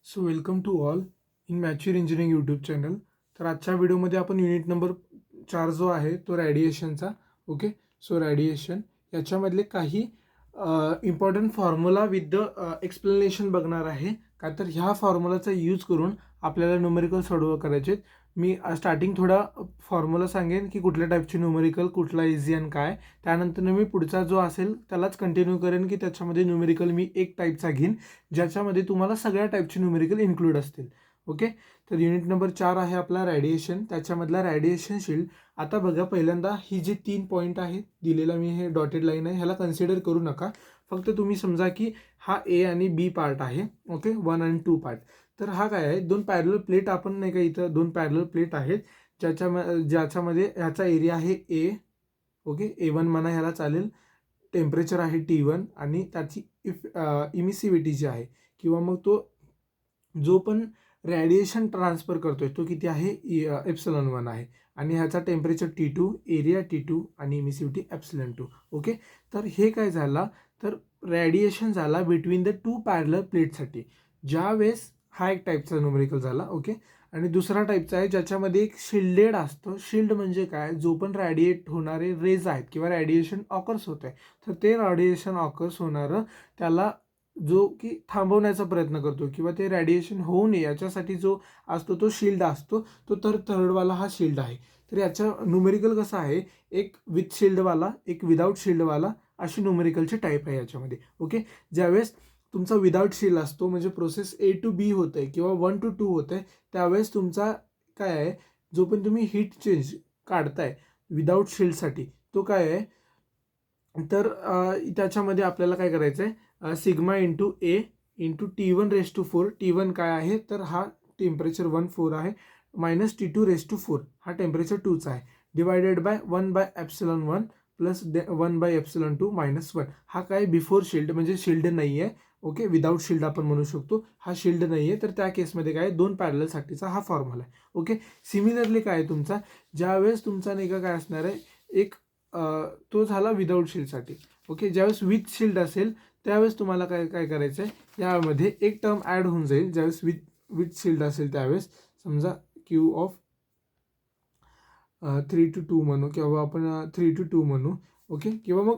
So welcome to all in mature engineering YouTube channel. तर आजच्या व्हिडिओमध्ये आपण युनिट नंबर 4 जो आहे तो रॅडिएशनचा. ओके, सो रॅडिएशन याच्यामधले काही important formula with the explanation बघणार आहे. का तर ह्या फॉर्म्युलाचा यूज करून आपल्याला न्यूमेरिकल सोडव करायचे. मी स्टार्टिंग थोडा फॉर्म्युला सांगेन की कुठल्या टाईपचे न्यूमेरिकल, कुठला इझी आणि काय. त्यानंतर मी पुढचा जो असेल त्यालाच कंटिन्यू करेन की त्याच्यामध्ये न्यूमेरिकल मी एक टाईपचा घेईन ज्याच्यामध्ये तुम्हाला सगळ्या टाईपचे न्यूमेरिकल इन्क्लूड असतील. ओके, तर युनिट नंबर 4 आहे आपला रॅडिएशन. त्याच्यामधला रॅडिएशन शील्ड. आता बघा, पहिल्यांदा ही जे 3 पॉईंट आहे दिलेला मी, हे डॉटेड लाईन आहे, ह्याला कन्सिडर करू नका. फक्त तुम्ही समजा की हा ए आणि बी पार्ट आहे. ओके, 1 आणि 2 पार्ट. तर हा काय आहे, दोन पॅरलल प्लेट, आपण नाही का इथं दोन पॅरलल प्लेट आहेत ज्याच्यामध्ये ह्याचा एरिया आहे ए. ओके, A1 म्हणा ह्याला चालेल. टेम्परेचर आहे T1 आणि त्याची इमिसिव्हिटी जी आहे किंवा मग तो जो पण रॅडिएशन ट्रान्सफर करतोय तो किती आहे, ε1 आहे. आणि ह्याचा टेम्परेचर T2, एरिया T2 आणि इमिसिव्हिटी ε2. ओके, तर हे काय झाला, तर रॅडिएशन झाला बिटवीन द टू पॅरलल प्लेटसाठी. ज्यावेळेस हा एक टाईपचा न्यूमेरिकल झाला. ओके, आणि दुसरा टाईपचा आहे ज्याच्यामध्ये एक शिल्डेड असतं. शिल्ड म्हणजे काय, जो पण रॅडिएट होणारे रेज आहेत किंवा रॅडिएशन ऑकर्स होत आहे, तर ते रॅडिएशन ऑकर्स होणारं त्याला जो की थांबवण्याचा प्रयत्न करतो किंवा ते रॅडिएशन होऊ नये याच्यासाठी जो असतो तो शिल्ड असतो. तो तर थर्डवाला हा शिल्ड आहे. तर याच्या न्यूमेरिकल कसं आहे, एक विथ शिल्डवाला, एक विदाऊट शिल्डवाला, अशी न्यूमेरिकलची टाईप आहे याच्यामध्ये. ओके, ज्यावेळेस तुमचा विदाऊट शिल्ड असतो म्हणजे प्रोसेस A to B होत आहे किंवा 1 to 2 होत आहे, त्यावेळेस तुमचा काय आहे, जो पण तुम्ही हीट चेंज काढताय विदाऊट शिल्डसाठी तो काय आहे, तर त्याच्यामध्ये आपल्याला काय करायचं आहे, सिग्मा इंटू ए इंटू T1⁴. T1 काय आहे, तर हा टेम्परेचर 1.4 आहे, मायनस T2⁴, हा टेम्परेचर 2चा आहे, डिवायडेड बाय 1/ε1 प्लस 1/ε2 -1. हा काय बिफोर शिल्ड म्हणजे शिल्ड नाही आहे. ओके, विदाऊट शिल्ड आपण म्हणू शकतो. हा शिल्ड नाही आहे, तर त्या केसमध्ये काय, दोन पॅरललसाठीचा हा फॉर्म्युला आहे. ओके, सिमिलरली काय तुमचा, ज्यावेळेस तुमचा नाही का काय असणार आहे, एक तो झाला विदाऊट शिल्डसाठी. ओके, ज्यावेळेस विथ शिल्ड असेल त्यावेळेस तुम्हाला काय काय करायचं आहे, यामध्ये एक टर्म ॲड होऊन जाईल. ज्यावेळेस विथ शिल्ड असेल त्यावेळेस समजा Q ऑफ 3 to 2 म्हणू किंवा आपण 3 to 2 म्हणू. ओके, किंवा मग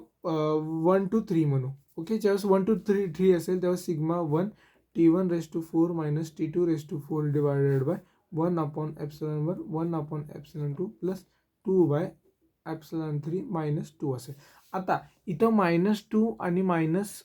1 to 3 म्हणू. ओके, ज्यावेळेस 1 to 3 असेल त्यावेळेस sigma 1 T1⁴ minus T2⁴ divided by 1/ε1 1/ε2 plus 2/ε3 -2 असेल. आता इथं -2 आणि मायनस,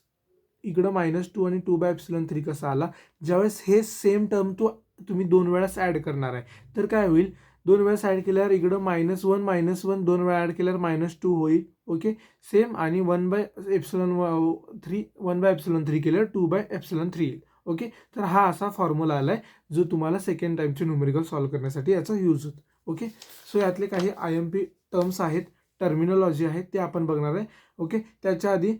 इकडं -2 आणि 2/ε3 कसा आला, ज्यावेळेस हे सेम टर्म तुम्ही दोन वेळास ॲड करणार आहे, तर काय होईल, दोन वेळास ॲड केल्यावर इकडं -1 दोन वेळा ॲड केल्यावर -2 होईल. ओके, सेम, आणि 1/ε3 केल्यावर 2/ε3 येईल. ओके, तर हा असा फॉर्म्युला आला आहे जो तुम्हाला सेकंड टाईमचे न्यूमेरिकल सॉल्व्ह करण्यासाठी याचा यूज होतो. ओके, सो यातले काही IMP टर्म्स आहेत, टर्मिनॉलॉजी आहेत, ते आपण बघणार आहे. ओके, त्याच्या आधी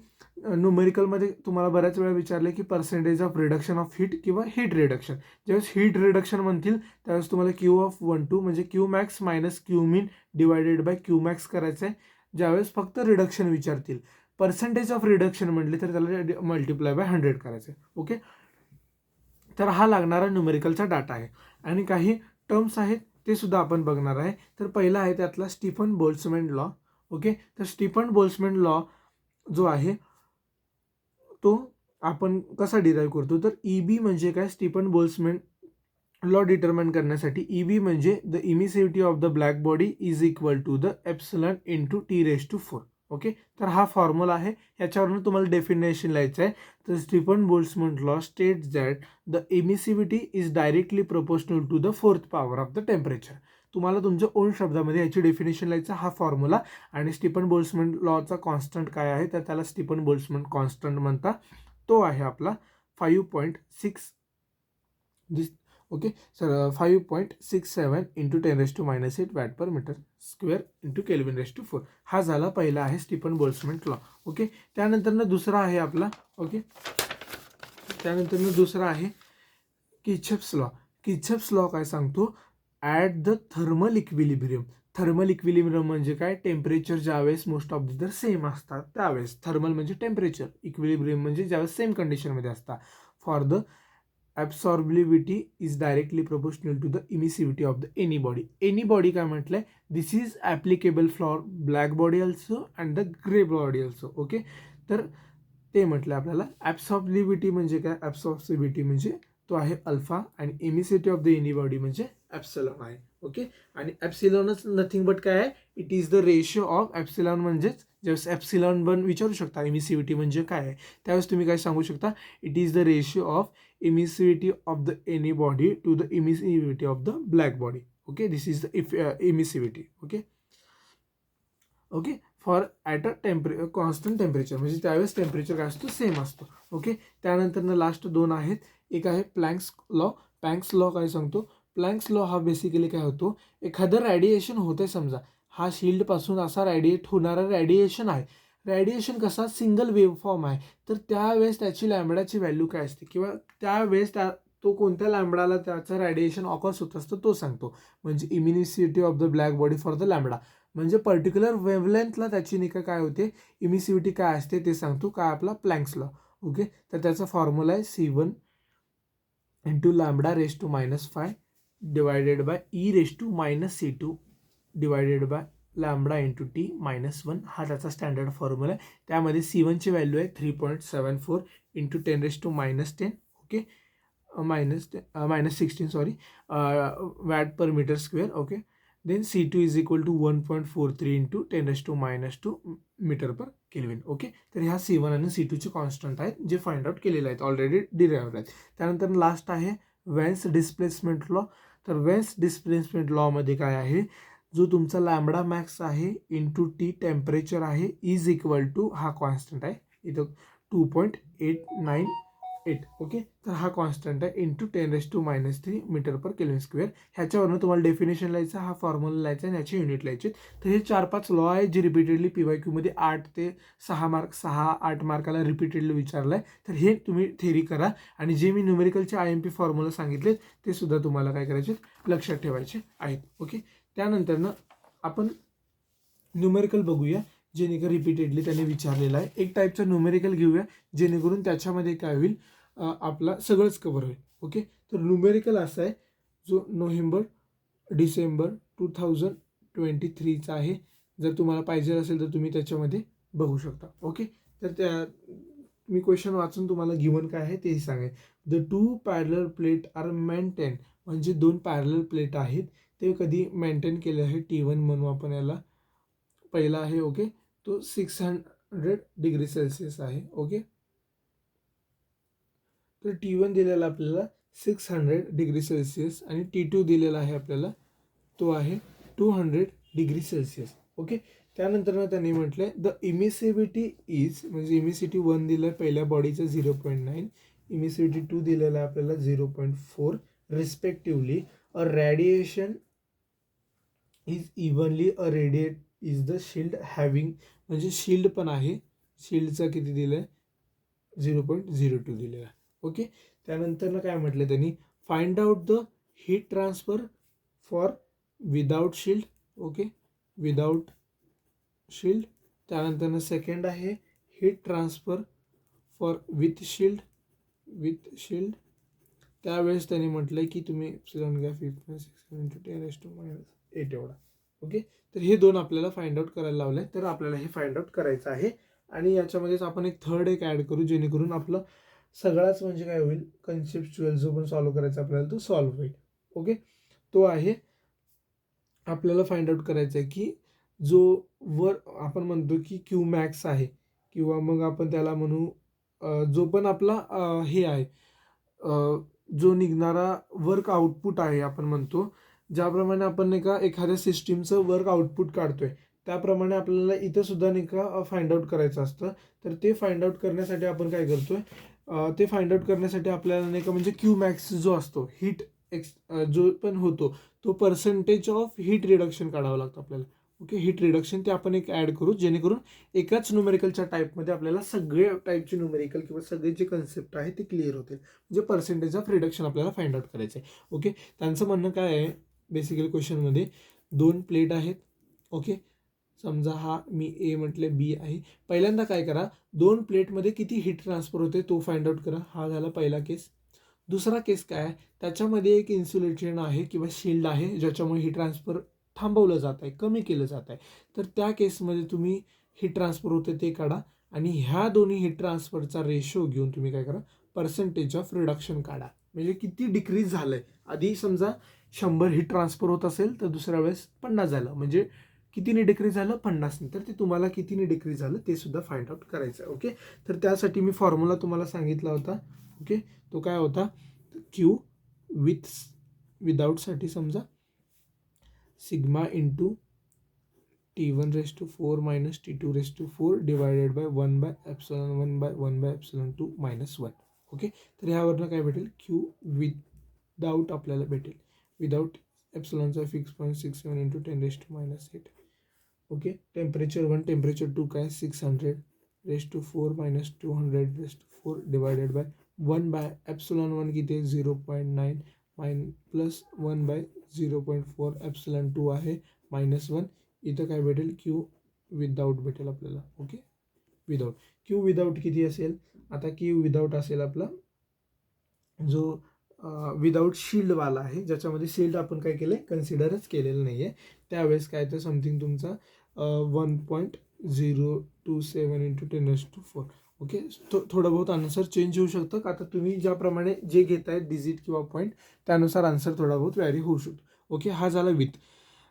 न्यूमेरिकलमध्ये तुम्हाला बऱ्याच वेळा विचारले की percentage of reduction of heat किंवा हीट रिडक्शन. ज्यावेळेस हीट रिडक्शन म्हणतील त्यावेळेस तुम्हाला Q(1)2 म्हणजे Qmax minus Qmin divided by Qmax करायचं आहे. ज्यावेळेस फक्त रिडक्शन विचारतील, पर्सेंटेज ऑफ रिडक्शन म्हटले तर त्याला मल्टिप्लाय बाय 100 करायचं आहे. ओके, तर हा लागणारा न्यूमेरिकलचा डाटा आहे. आणि काही टर्म्स आहेत ते सुद्धा आपण बघणार आहे. तर पहिला आहे त्यातला स्टीफन बोल्ट्झमॅन लॉ. ओके, तर स्टीफन बोल्ट्झमॅन लॉ जो आहे तो आपण कसा डिराईव्ह करतो, तर EB म्हणजे काय, स्टीफन बोल्ट्झमॅन लॉ डिटर्माइन करण्यासाठी EB म्हणजे the emissivity of the black body is equal to the epsilon into T⁴. Okay, तर हा फॉर्म्युला आहे, ह्याच्यावरून तुम्हाला डेफिनेशन लिहायचं आहे. तर Stefan Boltzmann law states that the emissivity is directly proportional to the 4th power of the temperature. तुम्हाला तुमच्या ओन शब्दामध्ये याची डेफिनेशन लिहायचं, हा फॉर्म्युला. आणि स्टीफन बोल्ट्झमॅन लॉचा कॉन्स्टंट काय आहे, तर त्याला स्टीफन बोल्ट्झमॅन कॉन्स्टंट म्हणतात. तो आहे आपला 5.6 दिस. Okay, sir 5.67 into 10⁻⁸ watt per metre square into Kelvin⁴. हा झाला पहिला आहे स्टीफन बोल्ट्झमॅन लॉ. ओके, त्यानंतर दुसरा आहे आपला. ओके, त्यानंतर दुसरा आहे किर्चॉफ्स लॉ. किर्चॉफ्स लॉ काय सांगतो, at the thermal equilibrium. Thermal equilibrium म्हणजे काय, टेम्परेचर ज्यावेळेस मोस्ट ऑफ द सेम असतात त्यावेळेस. थर्मल म्हणजे टेम्परेचर, इक्विलिब्रियम म्हणजे ज्यावेळेस सेम कंडिशनमध्ये असतात. For the absorptivity is directly proportional to the emissivity of the any body. Any body काय म्हटलं आहे, this is applicable for black body also and the grey body also. Okay, तर ते म्हटलं आपल्याला. ॲब्सॉर्बिलिव्हिटी म्हणजे काय, ॲब्सॉर्बिलिव्हिटी म्हणजे तो आहे अल्फा आणि इमिसिव्हिटी ऑफ द एनी बॉडी म्हणजे ॲप्सिलॉन आहे. ओके, आणि ॲप्सिलॉनच नथिंग बट काय आहे, it is the ratio of epsilon. म्हणजेच ज्यावेळेस ॲप्सिलॉन बन विचारू शकता इमिसिव्हिटी म्हणजे काय आहे, त्यावेळेस तुम्ही काय सांगू शकता, it is the ratio of emissivity of the any body to the emissivity of the black body. Okay, this is the emissivity. Okay okay, for at a constant temperature, म्हणजे त्यावेळेस टेम्परेचर काय असतो, सेम असतो. Okay, त्यानंतर last दोन आहेत. एक आहे प्लँक्स लॉ. प्लँक्स लॉ काय सांगतो, प्लँक्स लॉ हा बेसिकली काय होतो, एखादं रॅडिएशन होतं समजा, हा शिल्डपासून असा रॅडिएट होणारा रॅडिएशन आहे. रॅडिएशन कसा सिंगल वेव्ह फॉर्म आहे, तर त्यावेळेस त्याची लॅम्बडाची व्हॅल्यू काय असते, किंवा त्यावेळेस तो कोणत्या लॅम्बडाला त्याचं रॅडिएशन ऑकर्स होत असतं तो सांगतो. म्हणजे emissivity of the black body for the lambda, म्हणजे पर्टिक्युलर वेव्हलेंथला त्याची निका काय होते, इमिसिव्हिटी काय असते ते सांगतो, काय आपला प्लँक्स लॉ. ओके, तर त्याचा फॉर्म्युला आहे C1 into lambda raise to -5 divided by e raise to -C2 divided by lambda into T-1. हा त्याचा स्टँडर्ड फॉर्म्युला आहे. त्यामध्ये C1ची व्हॅल्यू आहे 3.74 into 10⁻10. Okay, -16 sorry watt per metre square. Okay, then C2 is equal to 1.43 into 10⁻2 metre per kelvin. Okay, तर ह्या C1 आणि C2चे constant आहेत जे फाइंड आउट केलेले आहेत, ऑलरेडी डिराइव्ड आहेत. त्यानंतर लास्ट आहे वेन्स डिस्प्लेसमेंट लॉ. तर वेन्स डिस्प्लेसमेंट लॉमध्ये काय आहे, जो तुमचा लॅम्बडा मॅक्स आहे इंटू टी टेम्परेचर आहे इज इक्वल टू, हा कॉन्स्टंट आहे इथं 2.898. ओके, तर हा कॉन्स्टंट आहे into 10⁻³ metre per kelvin square. ह्याच्यावरून तुम्हाला डेफिनेशन लिहायचं, हा फॉर्म्युला लिहायचा आणि ह्याचे युनिट लिहायचे. तर हे 4-5 लॉ आहे जे रिपीटेडली PYQमध्ये 8 ते 6 मार्काला रिपीटेडली विचारलं आहे. तर हे तुम्ही थेरी करा, आणि जे मी न्यूमेरिकलचे IMP फॉर्म्युला सांगितले ते सुद्धा तुम्हाला काय करायचे, लक्षात ठेवायचे आहेत. ओके, त्यानंतर आपण न्यूमेरिकल बघूया, जेणेकरून रिपीटेडली त्यांनी विचारलेलं आहे. एक टाईपचं न्यूमेरिकल घेऊया, जेणेकरून त्याच्यामध्ये काय होईल, आपला सगळंच कव्हर होईल. ओके, तर न्यूमेरिकल असा आहे जो नोव्हेंबर-डिसेंबर 2023चा आहे. जर तुम्हाला पाहिजे असेल तर तुम्ही त्याच्यामध्ये बघू शकता. ओके, तर मी क्वेश्चन वाचून तुम्हाला गिवन काय आहे तेही सांगेन. The 2 parallel plate are maintain, म्हणजे 2 पॅरलल प्लेट आहेत, ते कधी मेंटेन केले आहे, T1 म्हणू आपण याला. पहिला आहे, ओके, तो 600 डिग्री सेल्सिअस आहे. ओके, तर T1 दिलेला आपल्याला 600 डिग्री सेल्सिअस आणि T2 दिलेला आहे आपल्याला, तो आहे 200 डिग्री सेल्सिअस. ओके, त्यानंतर त्यांनी म्हटलंय द इमिसिव्हिटी इज, म्हणजे इमिसिव्हिटी 1 दिलं आहे पहिल्या बॉडीचं 0.9, इमिसिव्हिटी 2 दिलेला आहे आपल्याला 0.4 respectively. A radiation is evenly a radiate is the shield having, म्हणजे शिल्ड पण आहे, शिल्डचा किती दिलं आहे 0.02 दिलेला आहे. ओके, त्यानंतर काय म्हटलं त्यांनी, find out the heat transfer for without shield. Okay, without shield. त्यानंतर सेकंड आहे heat transfer for with shield. त्यावेळेस त्यांनी म्हटलं की तुम्ही एप्सिलॉन घ्या 5.6 इंटू 10⁻8 एवढा. ओके, तर हे दोन आपल्याला फाइंड आउट करायला लावले, तर आपल्याला हे फाइंड आउट करायचं आहे. आणि याच्यामध्येच आपण एक थर्ड ॲड करू, जेणेकरून आपलं सगळाच म्हणजे काय होईल, कन्सेप्च्युअल जो पण सॉल्व्ह करायचा आपल्याला तो सॉल्व्ह होईल. ओके, तो आहे आपल्याला फाइंड आउट करायचं आहे की जो वर आपण म्हणतो की क्यू मॅक्स आहे, किंवा मग आपण त्याला म्हणू जो पण आपला हे आहे, जो निघणारा वर्क आउटपुट आहे, आपण म्हणतो ज्याप्रमाणे आपण नाही का एखाद्या सिस्टीमचं वर्क आउटपुट काढतोय, त्याप्रमाणे आपल्याला इथं सुद्धा नाही का फाइंड आउट करायचं असतं. तर ते फाइंड आउट करण्यासाठी आपण काय करतोय, ते फाइंड आउट करण्यासाठी आपल्याला नाही का, म्हणजे क्यू मॅक्स जो असतो, हीट जो पण होतो, तो पर्सेंटेज ऑफ हीट रिडक्शन काढावं लागतं आपल्याला. ओके, हीट रिडक्शन ते आपण एक ॲड करू, जेणेकरून एकाच न्यूमेरिकलच्या टाईपमध्ये आपल्याला सगळे टाईपचे न्यूमेरिकल किंवा सगळे जे कन्सेप्ट आहे ते क्लिअर होतील. म्हणजे पर्सेंटेज ऑफ रिडक्शन आपल्याला फाइंड आउट करायचं आहे. ओके, त्यांचं म्हणणं काय आहे, बेसिकली क्वेश्चनमध्ये 2 प्लेट आहेत. ओके, समजा हा मी A म्हटले B आहे. पहिल्यांदा काय करा, 2 प्लेटमध्ये किती हीट ट्रान्सफर होते तो फाइंड आउट करा. हा झाला पहिला केस. दुसरा केस काय आहे, त्याच्यामध्ये एक इन्सुलेशन आहे किंवा शिल्ड आहे ज्याच्यामुळे हीट ट्रान्सफर थांबवलं जात आहे, कमी केलं जात आहे. तर त्या केसमध्ये तुम्ही हीट ट्रान्सफर होते ते काढा आणि ह्या दोन्ही हीट ट्रान्सफरचा रेशो घेऊन तुम्ही काय करा, पर्सेंटेज ऑफ रिडक्शन काढा. म्हणजे किती डिक्रीज झालंय. आधी समजा 100 हीट ट्रान्सफर होत असेल तर दुसऱ्या वेळेस 50 झालं, म्हणजे कितीने डिक्रीज झालं, 50ने. तर ते तुम्हाला कितीने डिक्रीज झालं ते सुद्धा फाइंड आउट करायचं आहे. ओके, तर त्यासाठी मी फॉर्म्युला तुम्हाला सांगितला होता. ओके, तो काय होता, क्यू विदाउटसाठी समजा sigma into T1/4 minus T2/4 divided by 1/ε1/1/ε2 -1. Okay, तर ह्यावरनं काय भेटेल, क्यू विदाउट आपल्याला भेटेल. विदाउट एप्सिलॉनचा 6.67 इंटू 10⁻⁸. ओके, टेम्परेचर 1 टेम्परेचर 2 काय 600⁻⁴ minus 200⁻⁴ डिवायडेड बाय 1/ε1 किती 0.9 प्लस 1/0.4 ε2 आहे -1. इथं काय भेटेल, क्यू विदाउट भेटेल आपल्याला. Okay, without. क्यू विदाउट किती असेल, आता क्यू विदाउट असेल आपला जो विदाउट शिल्डवाला आहे, ज्याच्यामध्ये शिल्ड आपण काय केलं कन्सिडरच केलेलं नाही आहे, त्यावेळेस काय तर समथिंग तुमचा 1.027 इंटू 10⁻⁴. ओके, थोडं बहुत आन्सर चेंज होऊ शकतं का, आता तुम्ही ज्याप्रमाणे जे घेत आहेत डिजिट किंवा पॉईंट त्यानुसार आन्सर थोडा बहुत व्हॅरी होऊ शकतो. ओके, हा झाला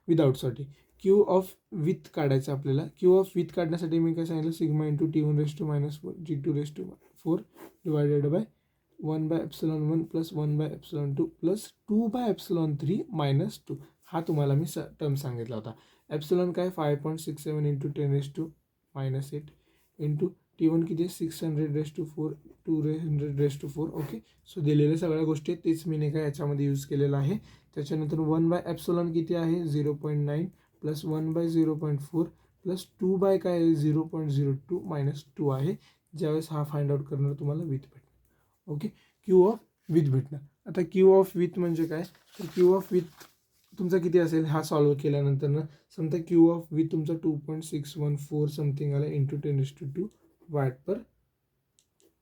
विदाउटसाठी. क्यू ऑफ विथ काढायचं आपल्याला. क्यू ऑफ विथ काढण्यासाठी मी काय सांगितलं, sigma into T1⁻⁻⁴ T2⁻⁴ divided by 1/ε1 plus 1/ε2 plus 2/ε3 -2. हा तुम्हाला मी टर्म सांगितला होता. एप्सिलॉन काय 5.67 इंटू 10⁻⁻8 इंटू T1 किती 600⁻⁴ 200⁻⁴. ओके, सो दिलेल्या सगळ्या गोष्टी तेच मी नाही का याच्यामध्ये यूज केलेलं आहे. त्याच्यानंतर 1/ε किती आहे 0.9 प्लस 1/0.4 प्लस 2 काय आहे 0.02 -2 आहे. ज्यावेळेस हा फाइंड आउट करणार तुम्हाला विथ भेटणार. ओके, क्यू ऑफ विथ भेटणार. आता क्यू ऑफ विथ म्हणजे काय, तर क्यू ऑफ विथ तुमचा किती असेल हा सॉल्व्ह केल्यानंतर ना, समजा क्यू ऑफ विथ तुमचा 2.614 समथिंग आला into 10⁻² watt per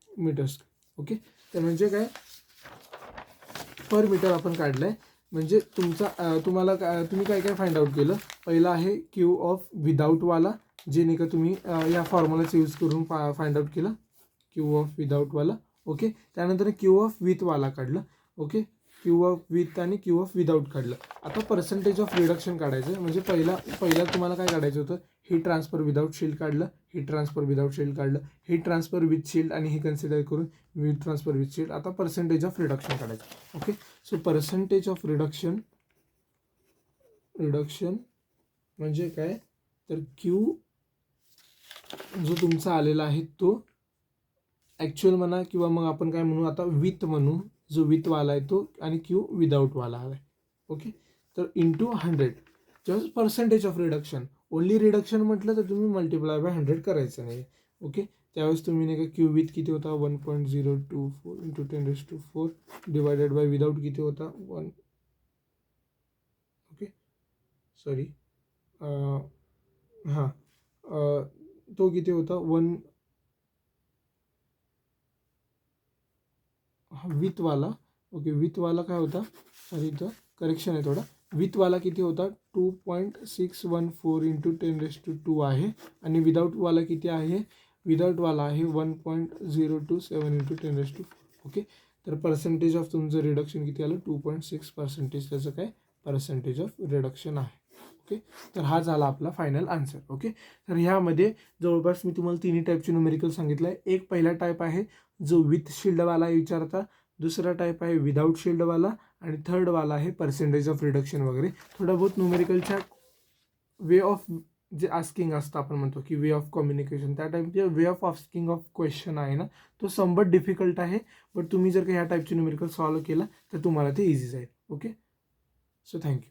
metre. Okay, तर म्हणजे काय पर मीटर आपण काढलं आहे. म्हणजे तुम्हाला तुम्ही काय काय फाइंड आउट केलं. पहिला आहे क्यू ऑफ विदाऊटवाला, जे नाही का तुम्ही या फॉर्म्युलाचा यूज करून फाइंड आउट केलं, क्यू ऑफ विदाऊटवाला. ओके, त्यानंतर क्यू ऑफ विथवाला काढलं. ओके, क्यू ऑफ विथ आणि क्यू ऑफ विदाऊट काढलं. आता पर्सेंटेज ऑफ रिडक्शन काढायचं. म्हणजे पहिला तुम्हाला काय काढायचं होतं, हीट ट्रान्सफर विदाऊट शिल्ड काढलं, हीट ट्रान्सफर विदाऊट शिल्ड काढलं, हीट ट्रान्सफर विथ शिल्ड आणि हे कन्सिडर करून हीट ट्रान्सफर विथ शिल्ड. आता पर्सेंटेज ऑफ रिडक्शन काढायचं. Okay, so percentage of reduction म्हणजे काय, तर क्यू जो तुमचा आलेला आहे तो ॲक्च्युअल म्हणा किंवा मग आपण काय म्हणू आता विथ म्हणू, जो विथवाला आहे तो, आणि क्यू विदाऊटवाला आहे. ओके, तर into 100 just percentage of reduction. Only reduction म्हटलं तर तुम्ही मल्टिप्लाय बाय 100 करायचं नाही. ओके, त्यावेळेस तुम्ही नाही का क्यू विथ किती होता 1.024 इंटू 10⁻⁴ डिवायडेड बाय विदाऊट किती होता 1. ओके, सॉरी हां, तो किती होता 1 विथवाला. ओके, विथवाला काय होता, सॉरी इथं करेक्शन आहे थोडा. विथवाला किती होता 2.614 इंटू 10⁻² आहे आणि विदाऊटवाला किती आहे, विदाऊटवाला आहे 1.027 इंटू 10⁻⁴. ओके, तर पर्सेंटेज ऑफ तुमचं रिडक्शन किती आलं 2.6%. त्याचं काय पर्सेंटेज ऑफ रिडक्शन आहे. ओके, तर हा झाला आपला फायनल आन्सर. ओके, तर ह्यामध्ये जवळपास मी तुम्हाला तिन्ही टाईपचे न्यूमेरिकल सांगितलं आहे. एक पहिला टाईप आहे जो विथ शिल्डवाला विचारता, दुसरा टाईप आहे विदाऊट शिल्डवाला, आणि थर्डवाला आहे पर्सेंटेज ऑफ रिडक्शन वगैरे. थोडं बहुत न्यूमेरिकलच्या वे ऑफ जे आस्किंग असतं, आपण म्हणतो की वे ऑफ कम्युनिकेशन, त्या टाईपचे way of asking of question आहे ना, तो समवट डिफिकल्ट आहे. बट तुम्ही जर का ह्या टाईपचे न्यूमेरिकल सॉल्व्ह केला तर तुम्हाला ते इझी जाईल. Okay, so thank you.